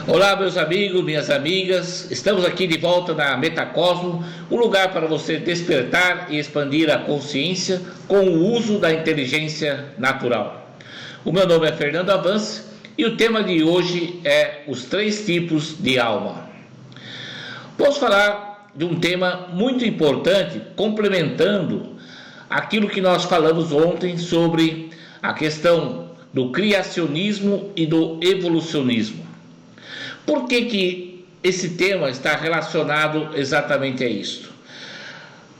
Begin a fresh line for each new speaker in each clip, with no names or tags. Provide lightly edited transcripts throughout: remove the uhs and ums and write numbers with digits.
Olá, meus amigos, minhas amigas, estamos aqui de volta na Metacosmo, um lugar para você despertar e expandir a consciência com o uso da inteligência natural. O meu nome é Fernando Avance e o tema de hoje é os 3 tipos de alma. Vamos falar de um tema muito importante, complementando aquilo que nós falamos ontem sobre a questão do criacionismo e do evolucionismo. Por que esse tema está relacionado exatamente a isso?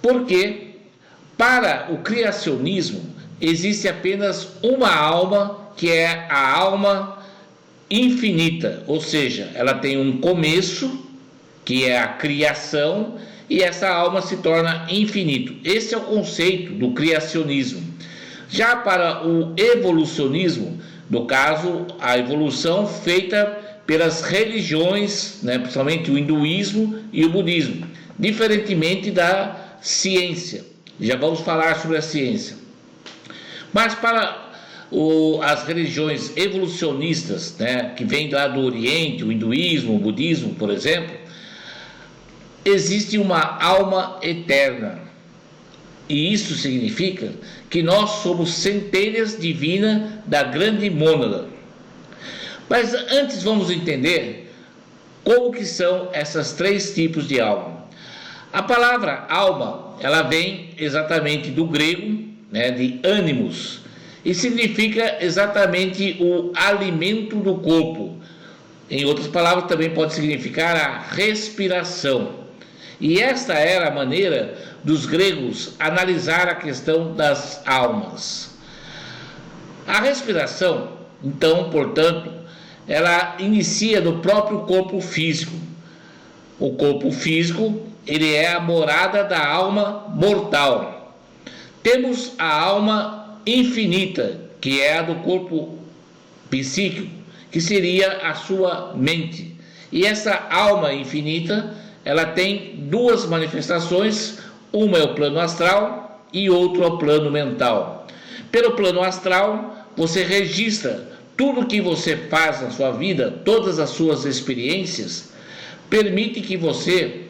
Porque para o criacionismo existe apenas uma alma, que é a alma infinita, ou seja, ela tem um começo, que é a criação, e essa alma se torna infinito. Esse é o conceito do criacionismo. Já para o evolucionismo, no caso, a evolução feita pelas religiões, principalmente o hinduísmo e o budismo, diferentemente da ciência. Já vamos falar sobre a ciência. Mas para as religiões evolucionistas, que vêm lá do Oriente, o hinduísmo, o budismo, por exemplo, existe uma alma eterna. E isso significa que nós somos centelhas divinas da grande mônada. Mas antes vamos entender como que são essas 3 tipos de alma. A palavra alma, ela vem exatamente do grego, de ânimos, e significa exatamente o alimento do corpo. Em outras palavras, também pode significar a respiração. E esta era a maneira dos gregos analisar a questão das almas. A respiração, então, portanto, ela inicia no próprio corpo físico. O corpo físico, ele é a morada da alma mortal. Temos a alma infinita, que é a do corpo psíquico, que seria a sua mente. E essa alma infinita, ela tem 2 manifestações, uma é o plano astral e outra é o plano mental. Pelo plano astral, você registra tudo que você faz na sua vida, todas as suas experiências, permite que você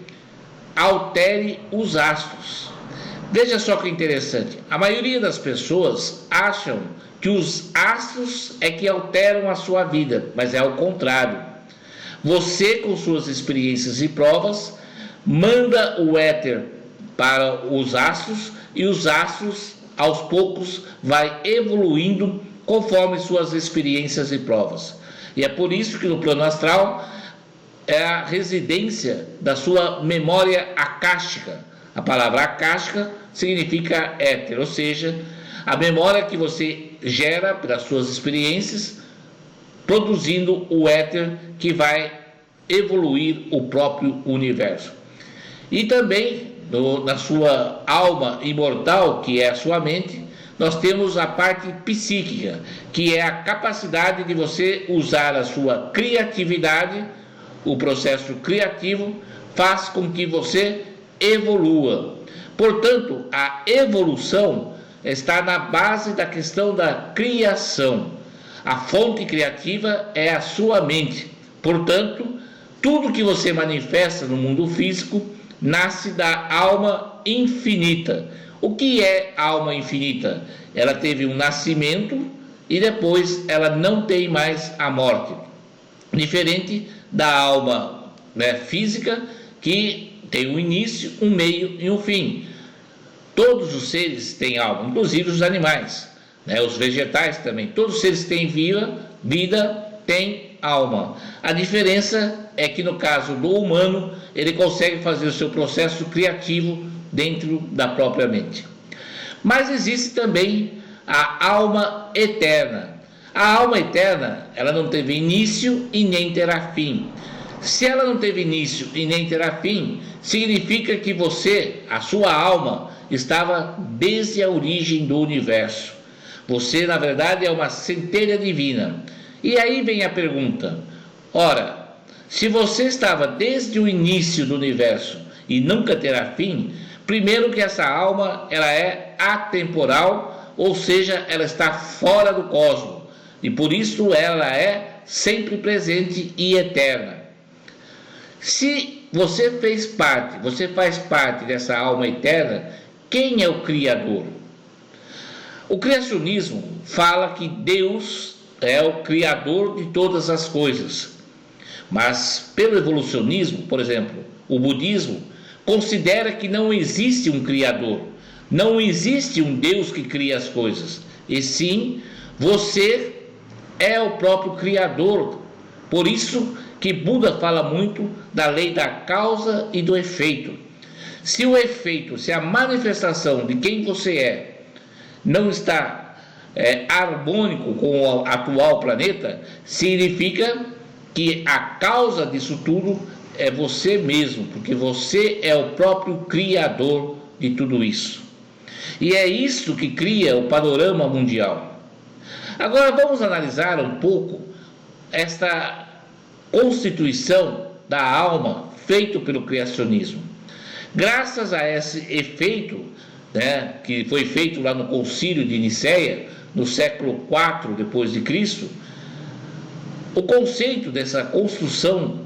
altere os astros. Veja só que interessante, a maioria das pessoas acham que os astros é que alteram a sua vida, mas é ao contrário. Você, com suas experiências e provas, manda o éter para os astros e os astros, aos poucos, vai evoluindo conforme suas experiências e provas. E é por isso que no plano astral é a residência da sua memória akáshica. A palavra akáshica significa éter, ou seja, a memória que você gera pelas suas experiências, produzindo o éter que vai evoluir o próprio universo. E também na sua alma imortal, que é a sua mente, nós temos a parte psíquica, que é a capacidade de você usar a sua criatividade. O processo criativo faz com que você evolua. Portanto, a evolução está na base da questão da criação. A fonte criativa é a sua mente. Portanto, tudo que você manifesta no mundo físico nasce da alma infinita. O que é alma infinita? Ela teve um nascimento e depois ela não tem mais a morte. Diferente da alma física, que tem um início, um meio e um fim. Todos os seres têm alma, inclusive os animais, os vegetais também. Todos os seres têm vida, têm alma. A diferença é que no caso do humano, ele consegue fazer o seu processo criativo dentro da própria mente. Mas existe também a alma eterna. A alma eterna, ela não teve início e nem terá fim. Se ela não teve início e nem terá fim, significa que você, a sua alma, estava desde a origem do universo. Você, na verdade, é uma centelha divina. E aí vem a pergunta: ora, se você estava desde o início do universo e nunca terá fim, primeiro que essa alma, ela é atemporal, ou seja, ela está fora do cosmos, e por isso ela é sempre presente e eterna. Se você faz parte dessa alma eterna, quem é o Criador? O criacionismo fala que Deus é o Criador de todas as coisas. Mas pelo evolucionismo, por exemplo, o budismo considera que não existe um Criador, não existe um Deus que cria as coisas, e sim, você é o próprio Criador. Por isso que Buda fala muito da lei da causa e do efeito. Se o efeito, se a manifestação de quem você é não está harmônico com o atual planeta, significa que a causa disso tudo é você mesmo, porque você é o próprio criador de tudo isso. E é isso que cria o panorama mundial. Agora vamos analisar um pouco esta constituição da alma feito pelo criacionismo. Graças a esse efeito, que foi feito lá no Concílio de Nicéia, no século IV depois de Cristo, o conceito dessa construção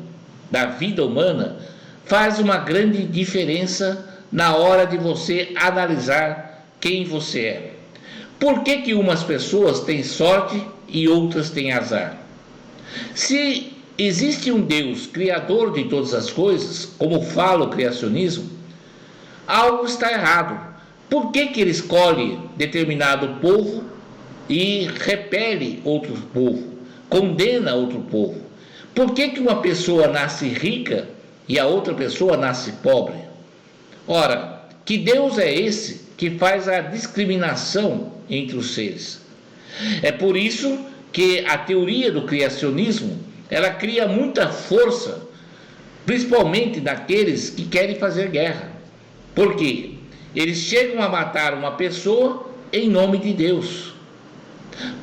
da vida humana faz uma grande diferença na hora de você analisar quem você é. Por que umas pessoas têm sorte e outras têm azar? Se existe um Deus criador de todas as coisas, como fala o criacionismo, algo está errado. Por que ele escolhe determinado povo e repele outro povo, condena outro povo? Por que uma pessoa nasce rica e a outra pessoa nasce pobre? Ora, que Deus é esse que faz a discriminação entre os seres? É por isso que a teoria do criacionismo, ela cria muita força, principalmente naqueles que querem fazer guerra. Por quê? Eles chegam a matar uma pessoa em nome de Deus.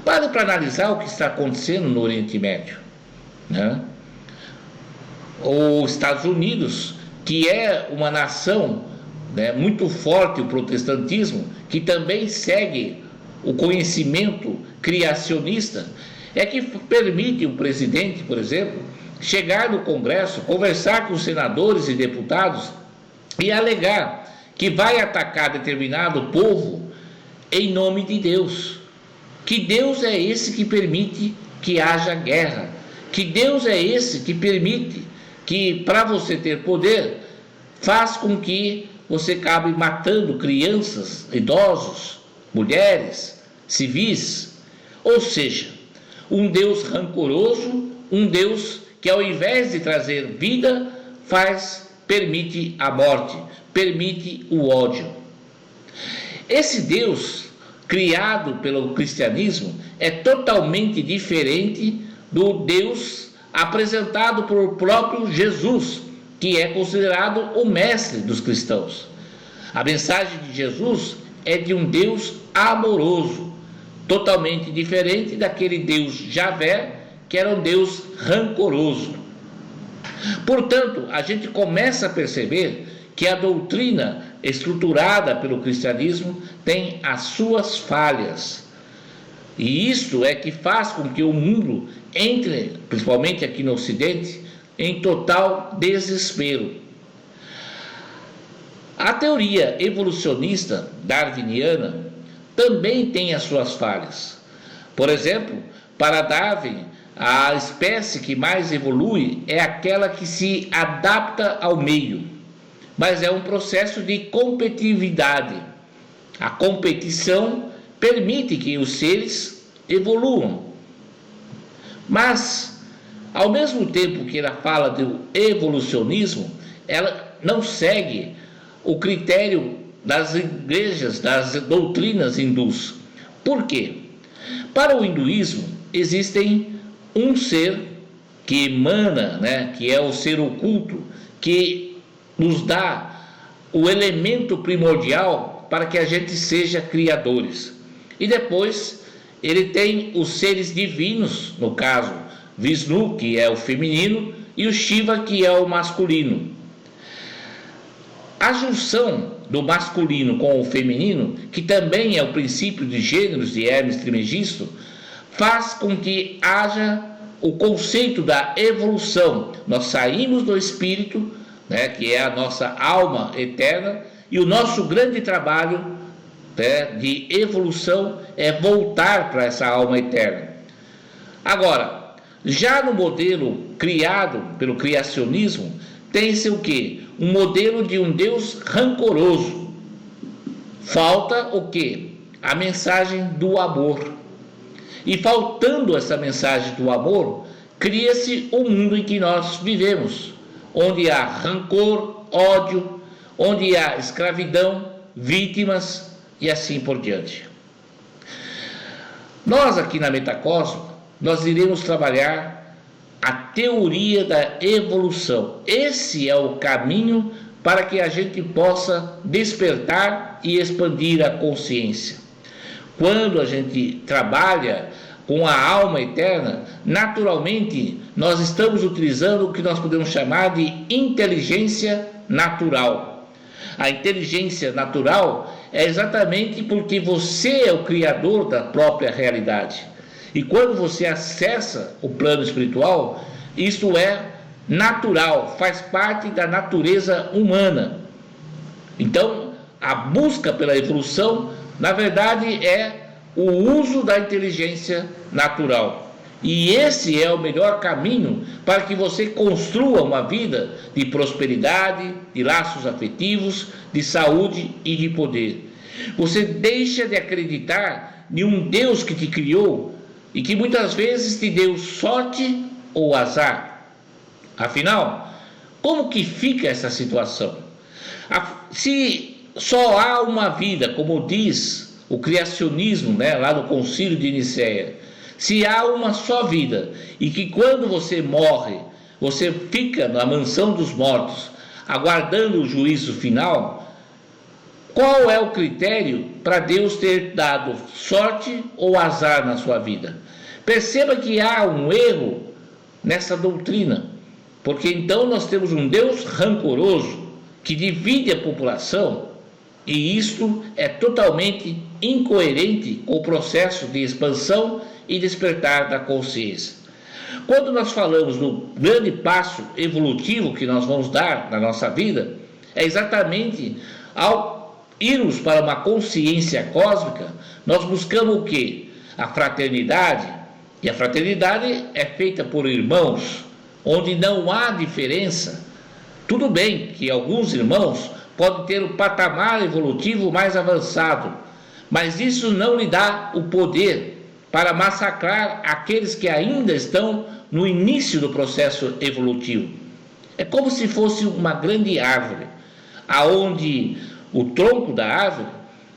Pare para analisar o que está acontecendo no Oriente Médio, Os Estados Unidos, que é uma nação muito forte, o protestantismo, que também segue o conhecimento criacionista, é que permite o presidente, por exemplo, chegar no Congresso, conversar com os senadores e deputados e alegar que vai atacar determinado povo em nome de Deus. Que Deus é esse que permite que haja guerra? Que Deus é esse que permite que, para você ter poder, faz com que você acabe matando crianças, idosos, mulheres, civis? Ou seja, um Deus rancoroso, um Deus que, ao invés de trazer vida, permite a morte, permite o ódio. Esse Deus criado pelo cristianismo é totalmente diferente do Deus apresentado por próprio Jesus, que é considerado o mestre dos cristãos. A mensagem de Jesus é de um Deus amoroso, totalmente diferente daquele Deus Javé, que era um Deus rancoroso. Portanto, a gente começa a perceber que a doutrina estruturada pelo cristianismo tem as suas falhas. E isto é que faz com que o mundo entre, principalmente aqui no Ocidente, em total desespero. A teoria evolucionista darwiniana também tem as suas falhas. Por exemplo, para Darwin, a espécie que mais evolui é aquela que se adapta ao meio, mas é um processo de competitividade. A competição permite que os seres evoluam. Mas, ao mesmo tempo que ela fala do evolucionismo, ela não segue o critério das igrejas, das doutrinas hindus. Por quê? Para o hinduísmo, existem um ser que emana, que é o ser oculto, que nos dá o elemento primordial para que a gente seja criadores. E depois ele tem os seres divinos, no caso Vishnu, que é o feminino, e o Shiva, que é o masculino. A junção do masculino com o feminino, que também é o princípio de gêneros de Hermes Trismegisto, faz com que haja o conceito da evolução. Nós saímos do espírito, né, que é a nossa alma eterna, e o nosso grande trabalho, né, de evolução é voltar para essa alma eterna. Agora, já no modelo criado pelo criacionismo, tem-se o quê? Um modelo de um Deus rancoroso. Falta o quê? A mensagem do amor. E faltando essa mensagem do amor, cria-se o mundo em que nós vivemos, onde há rancor, ódio, onde há escravidão, vítimas e assim por diante. Nós aqui na Metacosmo, nós iremos trabalhar a teoria da evolução. Esse é o caminho para que a gente possa despertar e expandir a consciência. Quando a gente trabalha com a alma eterna, naturalmente nós estamos utilizando o que nós podemos chamar de inteligência natural. A inteligência natural é exatamente porque você é o criador da própria realidade. E quando você acessa o plano espiritual, isso é natural, faz parte da natureza humana. Então, a busca pela evolução, na verdade, é o uso da inteligência natural. E esse é o melhor caminho para que você construa uma vida de prosperidade, de laços afetivos, de saúde e de poder. Você deixa de acreditar em um Deus que te criou e que muitas vezes te deu sorte ou azar. Afinal, como que fica essa situação? Se só há uma vida, como diz o criacionismo, né, lá no Concílio de Nicéia, se há uma só vida e que quando você morre, você fica na mansão dos mortos, aguardando o juízo final, qual é o critério para Deus ter dado sorte ou azar na sua vida? Perceba que há um erro nessa doutrina, porque então nós temos um Deus rancoroso que divide a população, e isto é totalmente incoerente com o processo de expansão e despertar da consciência. Quando nós falamos do grande passo evolutivo que nós vamos dar na nossa vida, é exatamente ao irmos para uma consciência cósmica, nós buscamos o quê? A fraternidade, e a fraternidade é feita por irmãos, onde não há diferença. Tudo bem que alguns irmãos podem ter um patamar evolutivo mais avançado, mas isso não lhe dá o poder para massacrar aqueles que ainda estão no início do processo evolutivo. É como se fosse uma grande árvore, aonde o tronco da árvore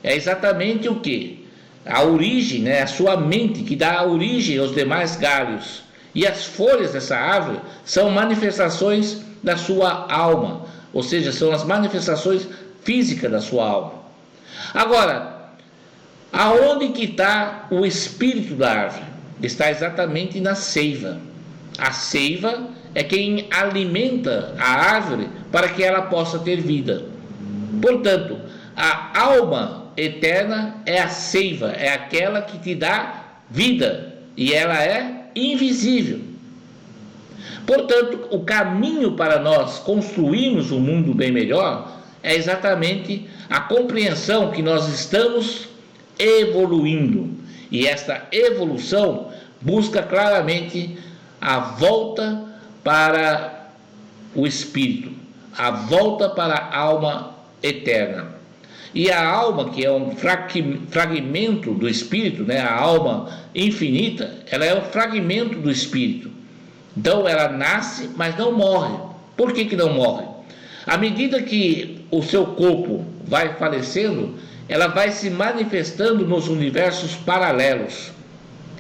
é exatamente o que? A origem, né? A sua mente que dá origem aos demais galhos. E as folhas dessa árvore são manifestações da sua alma, ou seja, são as manifestações físicas da sua alma. Agora, aonde que está o espírito da árvore? Está exatamente na seiva. A seiva é quem alimenta a árvore para que ela possa ter vida. Portanto, a alma eterna é a seiva, é aquela que te dá vida, e ela é invisível. Portanto, o caminho para nós construirmos um mundo bem melhor é exatamente a compreensão que nós estamos evoluindo. E esta evolução busca claramente a volta para o espírito, a volta para a alma eterna. E a alma, que é um fragmento do espírito, né? A alma infinita, ela é um fragmento do espírito. Então ela nasce, mas não morre. Por que não morre? À medida que o seu corpo vai falecendo, ela vai se manifestando nos universos paralelos.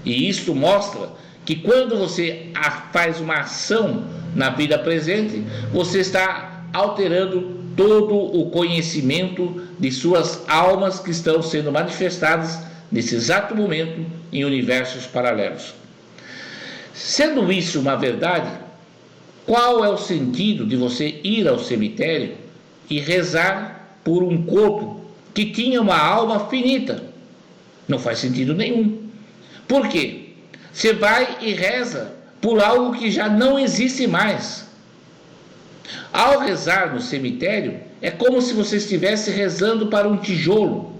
E isto mostra que quando você faz uma ação na vida presente, você está alterando todo o conhecimento de suas almas que estão sendo manifestadas nesse exato momento em universos paralelos. Sendo isso uma verdade, qual é o sentido de você ir ao cemitério e rezar por um corpo que tinha uma alma finita? Não faz sentido nenhum. Por quê? Você vai e reza por algo que já não existe mais. Ao rezar no cemitério, é como se você estivesse rezando para um tijolo.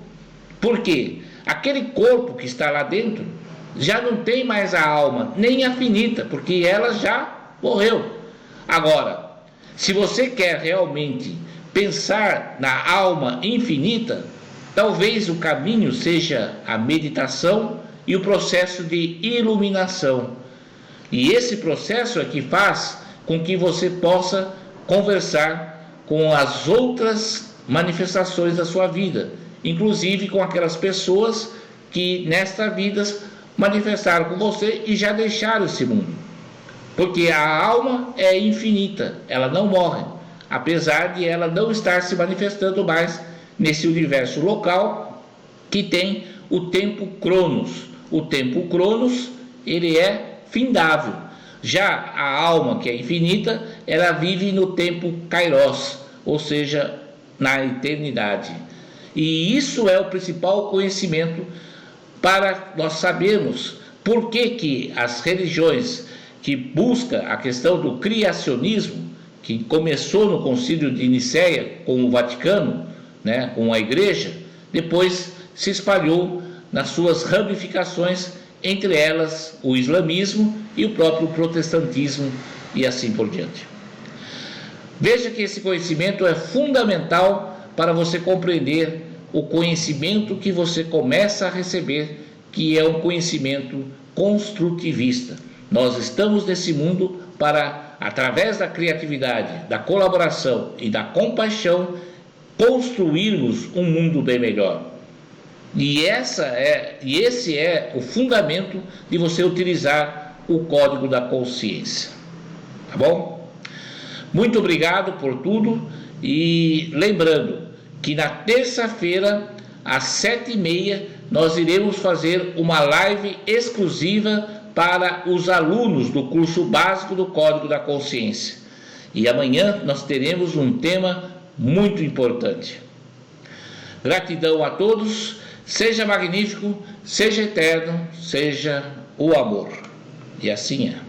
Por quê? Aquele corpo que está lá dentro já não tem mais a alma, nem a finita, porque ela já morreu. Agora, se você quer realmente pensar na alma infinita, talvez o caminho seja a meditação e o processo de iluminação. E esse processo é que faz com que você possa conversar com as outras manifestações da sua vida, inclusive com aquelas pessoas que nesta vida manifestaram com você e já deixaram esse mundo. Porque a alma é infinita, ela não morre, apesar de ela não estar se manifestando mais nesse universo local que tem o tempo Cronos. O tempo Cronos, ele é findável. Já a alma, que é infinita, ela vive no tempo Kairos, ou seja, na eternidade. E isso é o principal conhecimento para nós sabermos por que as religiões que buscam a questão do criacionismo, que começou no Concílio de Nicéia com o Vaticano, né, com a Igreja, depois se espalhou nas suas ramificações, entre elas o islamismo e o próprio protestantismo e assim por diante. Veja que esse conhecimento é fundamental para você compreender o conhecimento que você começa a receber, que é um conhecimento construtivista. Nós estamos nesse mundo para, através da criatividade, da colaboração e da compaixão, construirmos um mundo bem melhor. E esse é o fundamento de você utilizar o código da consciência. Tá bom? Muito obrigado por tudo e lembrando que na terça-feira, às 7h30, nós iremos fazer uma live exclusiva para os alunos do curso básico do Código da Consciência. E amanhã nós teremos um tema muito importante. Gratidão a todos, seja magnífico, seja eterno, seja o amor. E assim é.